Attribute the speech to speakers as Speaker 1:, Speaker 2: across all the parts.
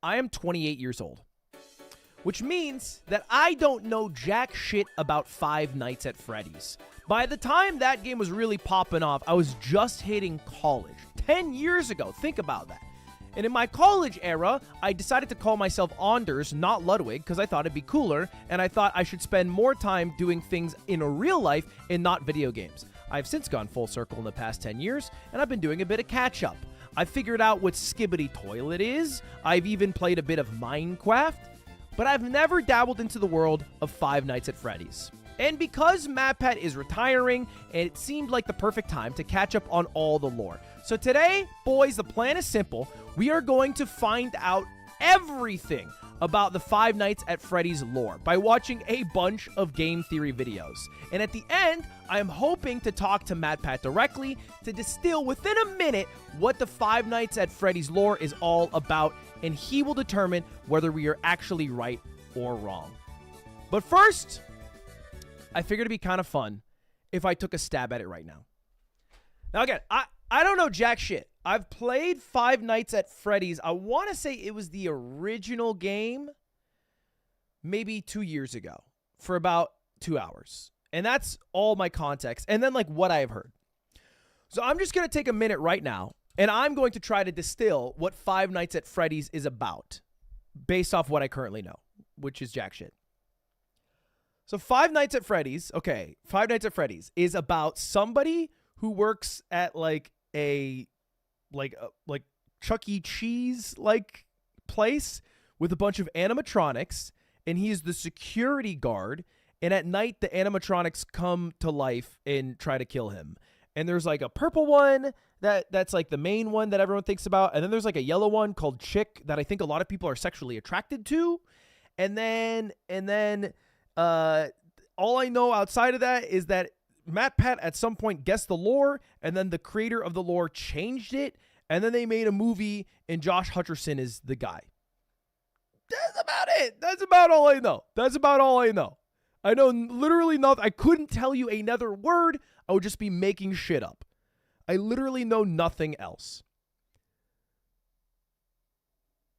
Speaker 1: I am 28 years old, which means that I don't know jack shit about Five Nights at Freddy's. By the time that game was really popping off, I was just hitting college. 10 years ago, think about that. And in my college era, I decided to call myself Anders, not Ludwig, because I thought it'd be cooler, and I thought I should spend more time doing things in a real life and not video games. I've since gone full circle in the past 10 years, and I've been doing a bit of catch-up. I've figured out what Skibbity Toilet is, I've even played a bit of Minecraft, but I've never dabbled into the world of Five Nights at Freddy's. And because MatPat is retiring, it seemed like the perfect time to catch up on all the lore. So today, boys, the plan is simple. We are going to find out everything about the Five Nights at Freddy's lore by watching a bunch of game theory videos. And at the end, I am hoping to talk to MatPat directly to distill within a minute what the Five Nights at Freddy's lore is all about, and he will determine whether we are actually right or wrong. But first, I figured it'd be kind of fun if I took a stab at it right now. Now again, I don't know jack shit. I've played Five Nights at Freddy's. I want to say it was the original game maybe 2 years ago for about 2 hours. And that's all my context. And then like what I have heard. So I'm just going to take a minute right now and I'm going to try to distill what Five Nights at Freddy's is about based off what I currently know, which is jack shit. So Five Nights at Freddy's, okay, Five Nights at Freddy's is about somebody who works at like a Chuck E. Cheese like place with a bunch of animatronics, and he is the security guard, and at night the animatronics come to life and try to kill him. And there's like a purple one that's like the main one that everyone thinks about, and then there's like a yellow one called Chick that I think a lot of people are sexually attracted to. And then all I know outside of that is that MatPat at some point guessed the lore, and then the creator of the lore changed it, and then they made a movie, and Josh Hutcherson is the guy. That's about it. That's about all I know. That's about all I know. I know literally nothing. I couldn't tell you another word. I would just be making shit up. I literally know nothing else.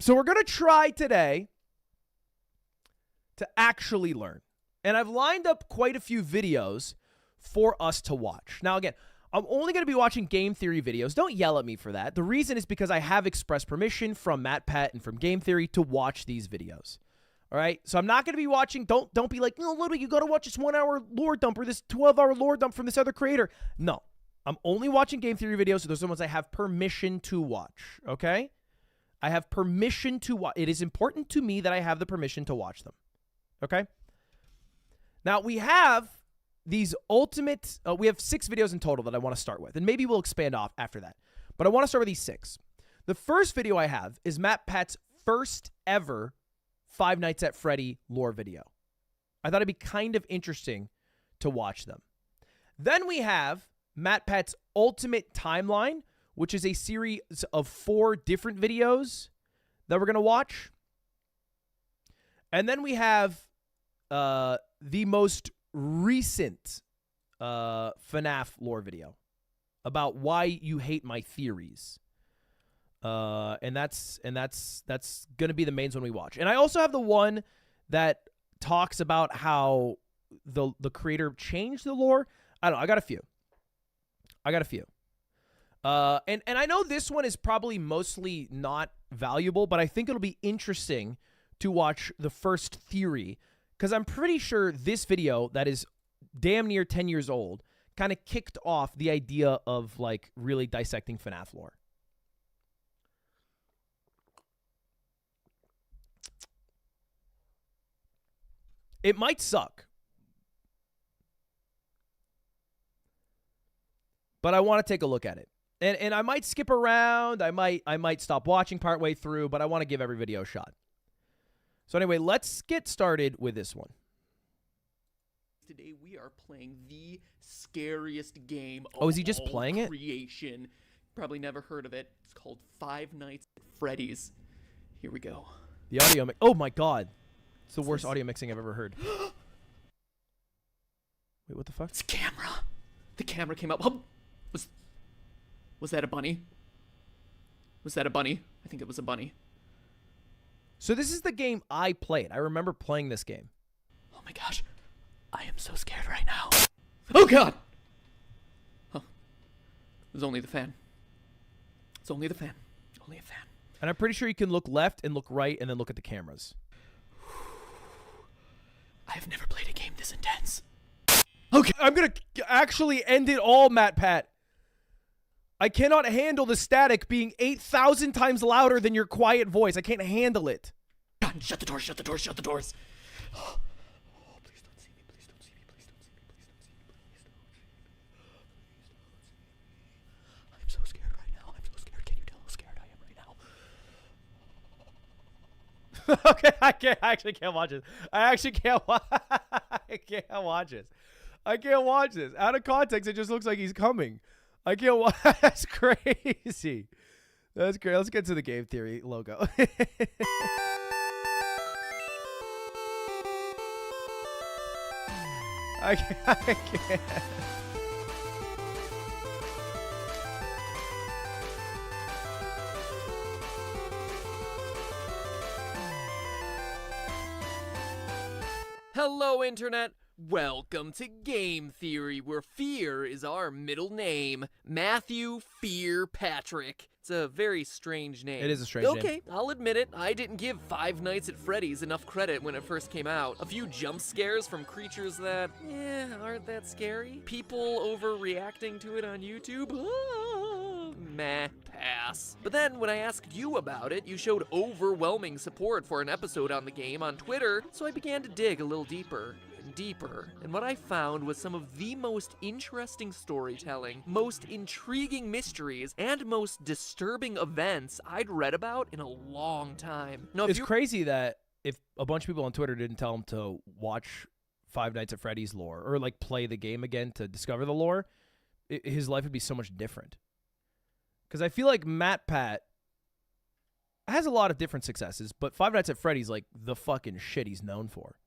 Speaker 1: So we're going to try today to actually learn. And I've lined up quite a few videos for us to watch. Now, again, I'm only going to be watching game theory videos. Don't yell at me for that. The reason is because I have expressed permission from MatPat and from Game Theory to watch these videos. All right? So I'm not going to be watching. Don't be like, no, Ludwig, you got to watch this 1 hour lore dump or this 12-hour lore dump from this other creator. No. I'm only watching game theory videos, so those are the ones I have permission to watch. Okay? I have permission to watch. It is important to me that I have the permission to watch them. Okay? Now, we have these ultimate, we have 6 videos in total that I want to start with, and maybe we'll expand off after that. But I want to start with these 6. The first video I have is MatPat's first ever Five Nights at Freddy lore video. I thought it'd be kind of interesting to watch them. Then we have MatPat's ultimate timeline, which is a series of 4 different videos that we're going to watch. And then we have the most recent FNAF lore video about why you hate my theories. And that's going to be the mains one we watch. And I also have the one that talks about how the creator changed the lore. I don't know. I got a few. And I know this one is probably mostly not valuable, but I think it'll be interesting to watch the first theory, because I'm pretty sure this video that is damn near 10 years old kind of kicked off the idea of like really dissecting FNAF lore. It might suck, but I want to take a look at it. And I might skip around. I might stop watching partway through, but I want to give every video a shot. So anyway, let's get started with this one.
Speaker 2: Today we are playing the scariest game of
Speaker 1: Oh, is he just playing it?
Speaker 2: Creation. Probably never heard of it. It's called Five Nights at Freddy's. Here we go.
Speaker 1: The audio mix. Oh my god. It's the worst audio mixing I've ever heard. Wait, what the fuck?
Speaker 2: It's a camera. The camera came up. Oh, was that a bunny? Was that a bunny? I think it was a bunny.
Speaker 1: So this is the game I played. I remember playing this game.
Speaker 2: Oh my gosh. I am so scared right now. Oh god! Huh. It was only the fan. It's only the fan. Only a fan.
Speaker 1: And I'm pretty sure you can look left and look right and then look at the cameras.
Speaker 2: I have never played a game this intense.
Speaker 1: Okay, I'm gonna actually end it all, Matt Pat. I cannot handle the static being 8,000 times louder than your quiet voice. I can't handle it.
Speaker 2: God, shut the doors, shut the doors, shut the doors. Oh, please don't see me, please don't see me, please don't see me, please don't see me, please don't see me. I'm so scared right now. I'm so scared. Can you tell how scared I am right now?
Speaker 1: Okay, I actually can't watch this. I can't watch this. I can't watch this. Out of context, it just looks like he's coming. I can't watch. That's crazy. That's great. Let's get to the game theory logo. I can't.
Speaker 2: Hello, Internet. Welcome to Game Theory, where fear is our middle name. Matthew Fear Patrick. It's a very strange name.
Speaker 1: It is a strange name.
Speaker 2: Okay, I'll admit it. I didn't give Five Nights at Freddy's enough credit when it first came out. A few jump scares from creatures that, aren't that scary. People overreacting to it on YouTube. Meh, pass. But then when I asked you about it, you showed overwhelming support for an episode on the game on Twitter, so I began to dig a little deeper. And what I found was some of the most interesting storytelling, most intriguing mysteries, and most disturbing events I'd read about in a long time. Now,
Speaker 1: It's crazy that if a bunch of people on Twitter didn't tell him to watch Five Nights at Freddy's lore or like play the game again to discover the lore, his life would be so much different. Because I feel like Matt Pat has a lot of different successes, but Five Nights at Freddy's like the fucking shit he's known for.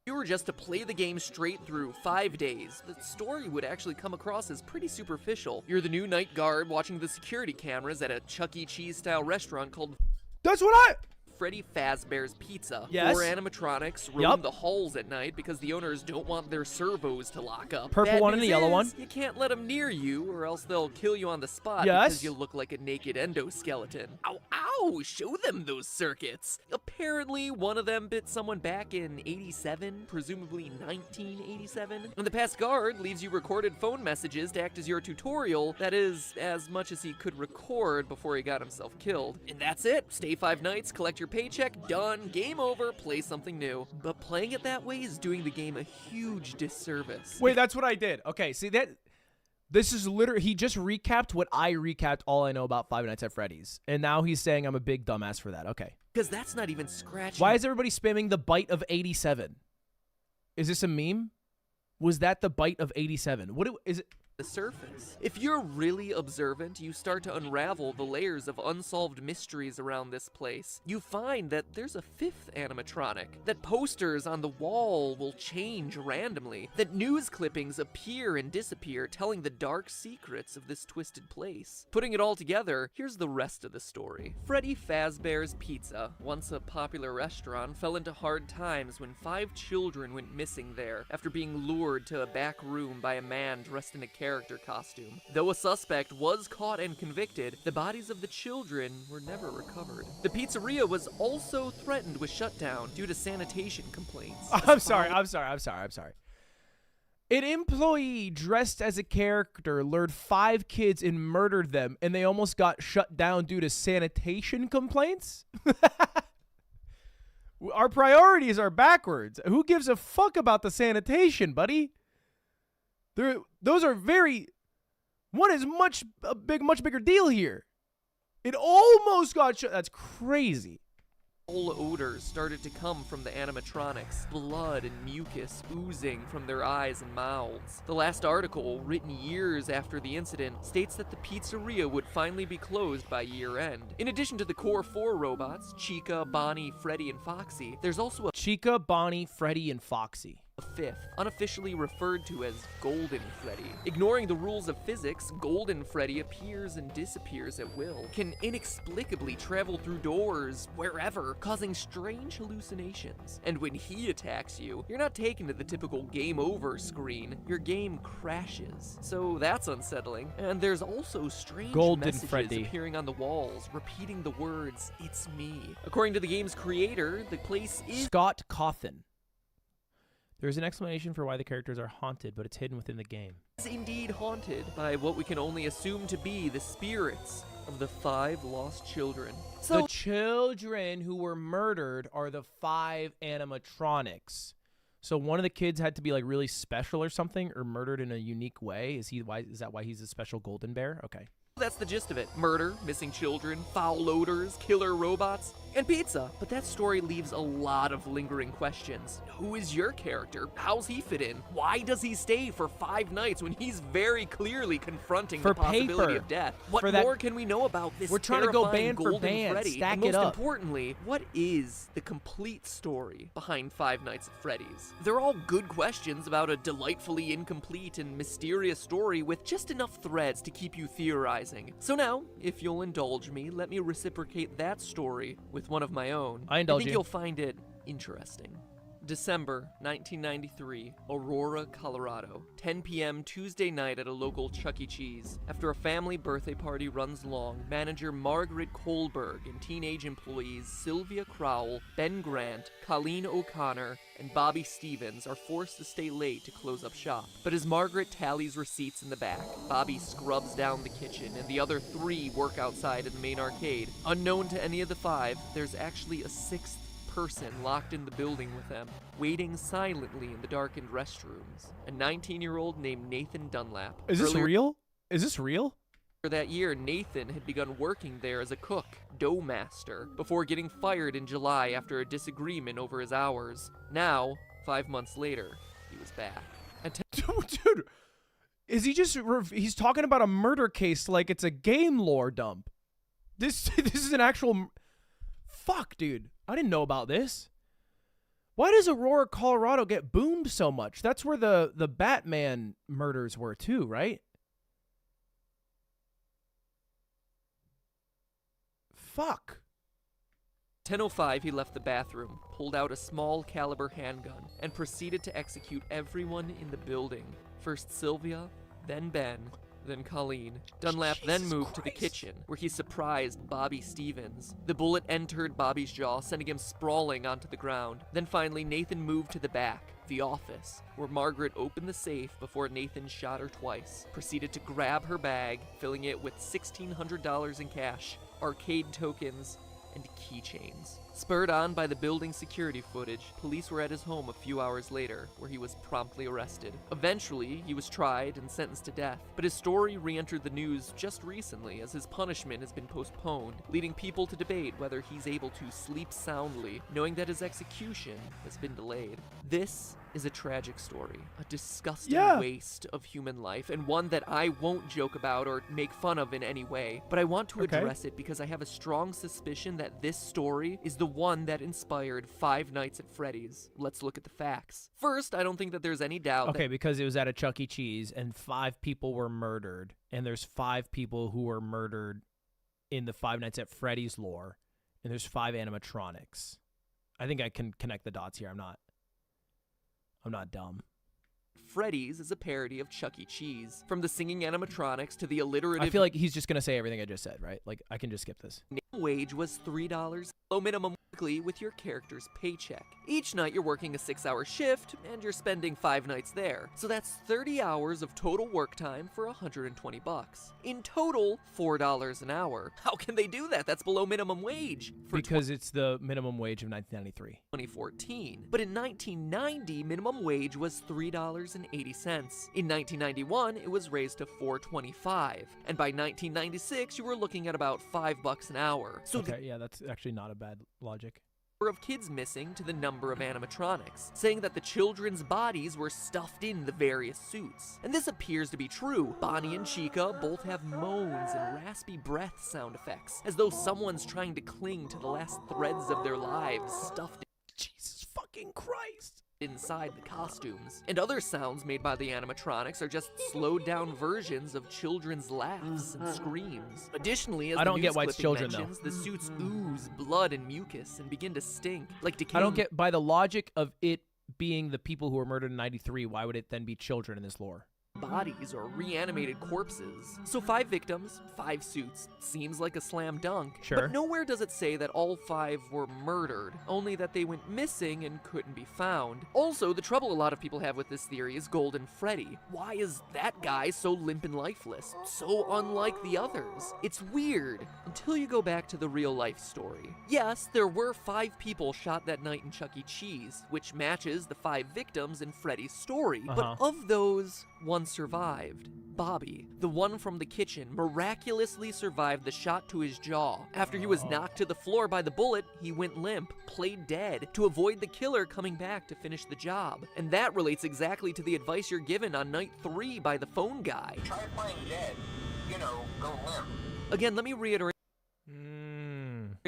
Speaker 2: If you were just to play the game straight through 5 days, the story would actually come across as pretty superficial. You're the new night guard watching the security cameras at a Chuck E. Cheese-style restaurant called
Speaker 1: That's what
Speaker 2: Freddy Fazbear's Pizza.
Speaker 1: Yes.
Speaker 2: 4 animatronics roam the halls at night because the owners don't want their servos to lock up.
Speaker 1: Purple
Speaker 2: Bad
Speaker 1: one and the
Speaker 2: news
Speaker 1: yellow
Speaker 2: is,
Speaker 1: one.
Speaker 2: You can't let them near you or else they'll kill you on the spot
Speaker 1: Yes.
Speaker 2: because you look like a naked endoskeleton. Ow, ow! Show them those circuits! Apparently, one of them bit someone back in 87, presumably 1987. And the past guard leaves you recorded phone messages to act as your tutorial. That is, as much as he could record before he got himself killed. And that's it. Stay 5 nights, collect your paycheck, done. Game over, play something new. But playing it that way is doing the game a huge disservice.
Speaker 1: Wait, that's what I did. Okay, see that? This is literally, he just recapped what I recapped all I know about Five Nights at Freddy's. And now he's saying I'm a big dumbass for that. Okay.
Speaker 2: Because that's not even scratching.
Speaker 1: Why is everybody spamming the bite of 87? Is this a meme? Was that the bite of 87? Is it?
Speaker 2: The surface. If you're really observant, you start to unravel the layers of unsolved mysteries around this place. You find that there's a 5th animatronic, that posters on the wall will change randomly, that news clippings appear and disappear, telling the dark secrets of this twisted place. Putting it all together, here's the rest of the story. Freddy Fazbear's Pizza, once a popular restaurant, fell into hard times when 5 children went missing there after being lured to a back room by a man dressed in a character costume. Though a suspect was caught and convicted, the bodies of the children were never recovered. The pizzeria was also threatened with shutdown due to sanitation complaints.
Speaker 1: I'm sorry. An employee dressed as a character lured 5 kids and murdered them, and they almost got shut down due to sanitation complaints? Our priorities are backwards. Who gives a fuck about the sanitation, buddy? Those are very... One is much bigger deal here. It almost got shut. That's crazy.
Speaker 2: Foul odors started to come from the animatronics, blood and mucus oozing from their eyes and mouths. The last article, written years after the incident, states that the pizzeria would finally be closed by year end. In addition to the core 4 robots, Chica, Bonnie, Freddy, and Foxy, there's also a
Speaker 1: Chica, Bonnie, Freddy, and Foxy.
Speaker 2: fifth, unofficially referred to as Golden Freddy. Ignoring the rules of physics, Golden Freddy appears and disappears at will, can inexplicably travel through doors, wherever, causing strange hallucinations. And when he attacks you, you're not taken to the typical game over screen, your game crashes. So that's unsettling. And there's also strange messages appearing on the walls, repeating the words, "It's me." According to the game's creator, the place is
Speaker 1: Scott Cawthon. There's an explanation for why the characters are haunted, but it's hidden within the game.
Speaker 2: Is indeed haunted by what we can only assume to be the spirits of the 5 lost children. So
Speaker 1: the children who were murdered are the 5 animatronics. So one of the kids had to be like really special or something, or murdered in a unique way. Is that why he's a special golden bear? Okay.
Speaker 2: That's the gist of it. Murder, missing children, foul odors, killer robots, and pizza. But that story leaves a lot of lingering questions. Who is your character? How's he fit in? Why does he stay for 5 nights when he's very clearly confronting the possibility of death? What more can we know about this
Speaker 1: We're trying to go
Speaker 2: terrifying
Speaker 1: band for
Speaker 2: Golden
Speaker 1: band.
Speaker 2: Freddy?
Speaker 1: Stack
Speaker 2: And
Speaker 1: it
Speaker 2: most
Speaker 1: up.
Speaker 2: importantly, what is the complete story behind Five Nights at Freddy's? They're all good questions about a delightfully incomplete and mysterious story with just enough threads to keep you theorizing. So now, if you'll indulge me, let me reciprocate that story with one of my own.
Speaker 1: I indulge
Speaker 2: think
Speaker 1: you.
Speaker 2: you'll find it interesting. December 1993, Aurora, Colorado. 10 p.m. Tuesday night at a local Chuck E. Cheese. After a family birthday party runs long, manager Margaret Kohlberg and teenage employees Sylvia Crowell, Ben Grant, Colleen O'Connor, and Bobby Stevens are forced to stay late to close up shop. But as Margaret tallies receipts in the back, Bobby scrubs down the kitchen, and the other 3 work outside in the main arcade. Unknown to any of the 5, there's actually a 6th person locked in the building with them, waiting silently in the darkened restrooms. A 19-year-old named Nathan Dunlap.
Speaker 1: Is this real? Is this real?
Speaker 2: That year, Nathan had begun working there as a cook, dough master, before getting fired in July after a disagreement over his hours. Now, 5 months later, he was back.
Speaker 1: Dude, is he just... He's talking about a murder case like it's a game lore dump. This is an actual... Fuck, dude. I didn't know about this. Why does Aurora, Colorado get boomed so much? That's where the Batman murders were too, right? Fuck.
Speaker 2: 10:05, he left the bathroom, pulled out a small caliber handgun, and proceeded to execute everyone in the building. First Sylvia, then Ben, then Colleen. Dunlap then moved to the kitchen, where he surprised Bobby Stevens. The bullet entered Bobby's jaw, sending him sprawling onto the ground. Then finally, Nathan moved to the back, the office, where Margaret opened the safe before Nathan shot her twice, proceeded to grab her bag, filling it with $1,600 in cash, arcade tokens, and keychains. Spurred on by the building security footage, police were at his home a few hours later, where he was promptly arrested. Eventually, he was tried and sentenced to death, but his story re-entered the news just recently as his punishment has been postponed, leading people to debate whether he's able to sleep soundly, knowing that his execution has been delayed. This is a tragic story, a disgusting waste of human life, and one that I won't joke about or make fun of in any way, but I want to address it because I have a strong suspicion that this story is the one that inspired Five Nights at Freddy's. Let's look at the facts. First, I don't think that there's any doubt
Speaker 1: because it was at a Chuck E. Cheese and 5 people were murdered, and there's 5 people who were murdered in the Five Nights at Freddy's lore, and there's 5 animatronics. I think I can connect the dots here. I'm not dumb.
Speaker 2: Freddy's is a parody of Chuck E. Cheese. From the singing animatronics to the alliterative...
Speaker 1: I feel like he's just going to say everything I just said, right? Like, I can just skip this.
Speaker 2: Wage was $3, low minimum weekly with your character's paycheck. Each night you're working a 6-hour shift, and you're spending 5 nights there. So that's 30 hours of total work time for $120. In total, $4 an hour. How can they do that? That's below minimum wage.
Speaker 1: Because it's the minimum wage of 1993.
Speaker 2: 2014. But in 1990, minimum wage was $3.80. In 1991, it was raised to $4.25. And by 1996, you were looking at about $5 an hour. So
Speaker 1: yeah, that's actually not a bad logic.
Speaker 2: Of kids missing to the number of animatronics, saying that the children's bodies were stuffed in the various suits. And this appears to be true. Bonnie and Chica both have moans and raspy breath sound effects, as though someone's trying to cling to the last threads of their lives stuffed in.
Speaker 1: Jesus fucking Christ.
Speaker 2: inside the costumes. And other sounds made by the animatronics are just slowed down versions of children's laughs and screams. Additionally, as
Speaker 1: I don't
Speaker 2: the
Speaker 1: get
Speaker 2: news
Speaker 1: why it's
Speaker 2: clipping
Speaker 1: children, though.
Speaker 2: mentions, the suits ooze blood and mucus and begin to stink like decaying.
Speaker 1: I don't get, by the logic of it being the people who were murdered in 93, why would it then be children in this lore?
Speaker 2: bodies or reanimated corpses. So 5 victims, 5 suits. Seems like a slam dunk.
Speaker 1: Sure.
Speaker 2: But nowhere does it say that all 5 were murdered, only that they went missing and couldn't be found. Also, the trouble a lot of people have with this theory is Golden Freddy. Why is that guy so limp and lifeless? So unlike the others. It's weird, until you go back to the real life story. Yes, there were 5 people shot that night in Chuck E. Cheese, which matches the 5 victims in Freddy's story. But of those, one survived. Bobby, the one from the kitchen, miraculously survived the shot to his jaw. After he was knocked to the floor by the bullet, he went limp, played dead, to avoid the killer coming back to finish the job. And that relates exactly to the advice you're given on night 3 by the phone guy.
Speaker 3: Try playing dead. You know, go limp.
Speaker 2: Again, let me reiterate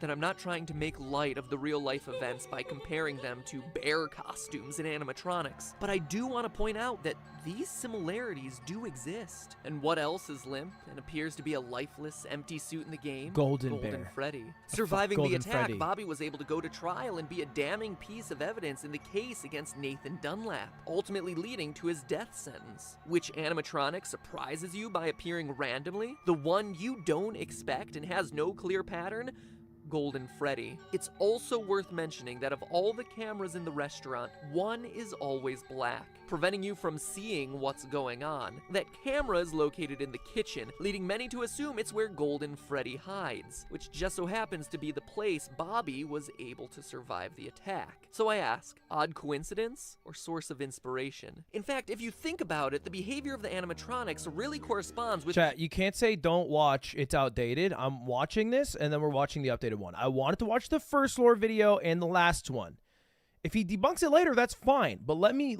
Speaker 2: that I'm not trying to make light of the real life events by comparing them to bear costumes and animatronics, but I do want to point out that these similarities do exist. And what else is limp and appears to be a lifeless, empty suit in the game?
Speaker 1: Golden Bear.
Speaker 2: Freddy. Surviving the
Speaker 1: Golden
Speaker 2: attack,
Speaker 1: Freddy.
Speaker 2: Bobby was able to go to trial and be a damning piece of evidence in the case against Nathan Dunlap, ultimately leading to his death sentence. Which animatronic surprises you by appearing randomly? The one you don't expect and has no clear pattern? Golden Freddy. It's also worth mentioning that of all the cameras in the restaurant, one is always black, preventing you from seeing what's going on. That camera is located in the kitchen, leading many to assume it's where Golden Freddy hides, which just so happens to be the place Bobby was able to survive the attack. So I ask, odd coincidence or source of inspiration? In fact, if you think about it, the behavior of the animatronics really corresponds with—
Speaker 1: Chat, you can't say don't watch, it's outdated. I'm watching this, and then we're watching the updated one. I wanted to watch the first lore video and the last one. If he debunks it later, that's fine. But let me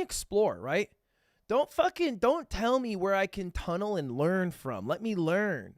Speaker 1: explore, right? Don't tell me where I can tunnel and learn from. Let me learn.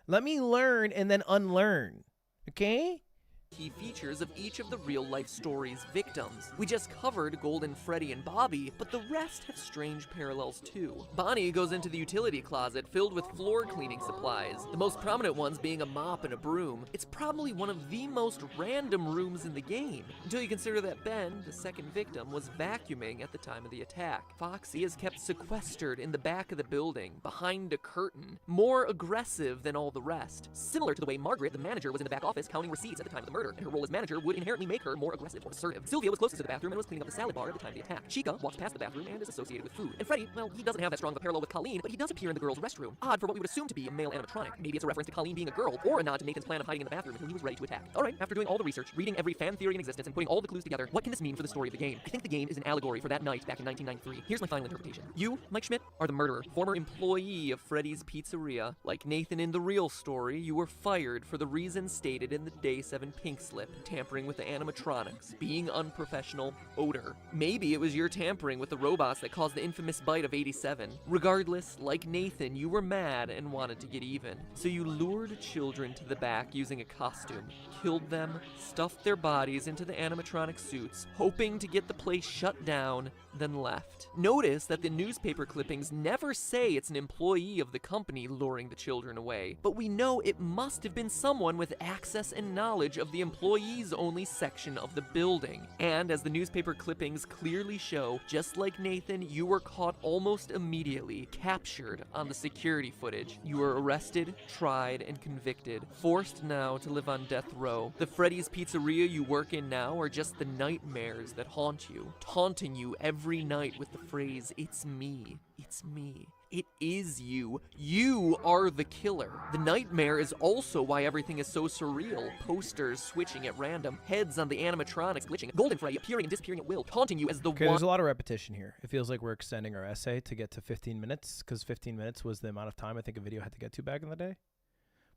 Speaker 1: Let me learn and then unlearn. Okay?
Speaker 2: key features of each of the real-life story's victims. We just covered Golden Freddy and Bobby, but the rest have strange parallels too. Bonnie goes into the utility closet filled with floor cleaning supplies, the most prominent ones being a mop and a broom. It's probably one of the most random rooms in the game, until you consider that Ben, the second victim, was vacuuming at the time of the attack. Foxy is kept sequestered in the back of the building, behind a curtain, more aggressive than all the rest. Similar to the way Margaret, the manager, was in the back office counting receipts at the time of the murder, and her role as manager would inherently make her more aggressive or assertive. Sylvia was closest to the bathroom and was cleaning up the salad bar at the time of the attack. Chica walks past the bathroom and is associated with food. And Freddy, well, he doesn't have that strong of a parallel with Colleen, but he does appear in the girl's restroom. Odd for what we would assume to be a male animatronic. Maybe it's a reference to Colleen being a girl, or a nod to Nathan's plan of hiding in the bathroom until he was ready to attack. Alright, after doing all the research, reading every fan theory in existence, and putting all the clues together, what can this mean for the story of the game? I think the game is an allegory for that night back in 1993. Here's my final interpretation. You, Mike Schmidt, are the murderer, former employee of Freddy's Pizzeria. Like Nathan in the real story, you were fired for the reasons stated in the Day 7 pink slip: tampering with the animatronics, being unprofessional, odor. Maybe it was your tampering with the robots that caused the infamous bite of 87. Regardless, like Nathan, you were mad and wanted to get even. So you lured children to the back using a costume, killed them, stuffed their bodies into the animatronic suits, hoping to get the place shut down, then left. Notice that the newspaper clippings never say it's an employee of the company luring the children away, but we know it must have been someone with access and knowledge of the employees only section of the building. And as the newspaper clippings clearly show, just like Nathan, you were caught almost immediately, captured on the security footage. You were arrested, tried, and convicted, forced now to live on death row. The Freddy's Pizzeria you work in now are just the nightmares that haunt you, taunting you every night with the phrase, "It's me, it's me." It is you. You are the killer. The nightmare is also why everything is so surreal. Posters switching at random, heads on the animatronics glitching, Golden Freddy appearing and disappearing at will, taunting you as the
Speaker 1: Okay,
Speaker 2: one—
Speaker 1: there's a lot of repetition here. It feels like we're extending our essay to get to 15 minutes, because 15 minutes was the amount of time I think a video had to get to back in the day.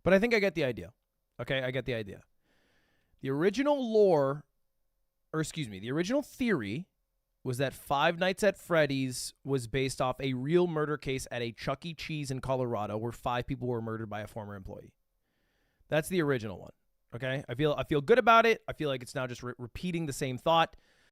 Speaker 1: But I think I get the idea. Okay, I get the idea. The original lore, or excuse me, the original theory was that Five Nights at Freddy's was based off a real murder case at a Chuck E. Cheese in Colorado where 5 people were murdered by a former employee. That's the original one, okay? I feel good about it. I feel like it's now just repeating the same thought.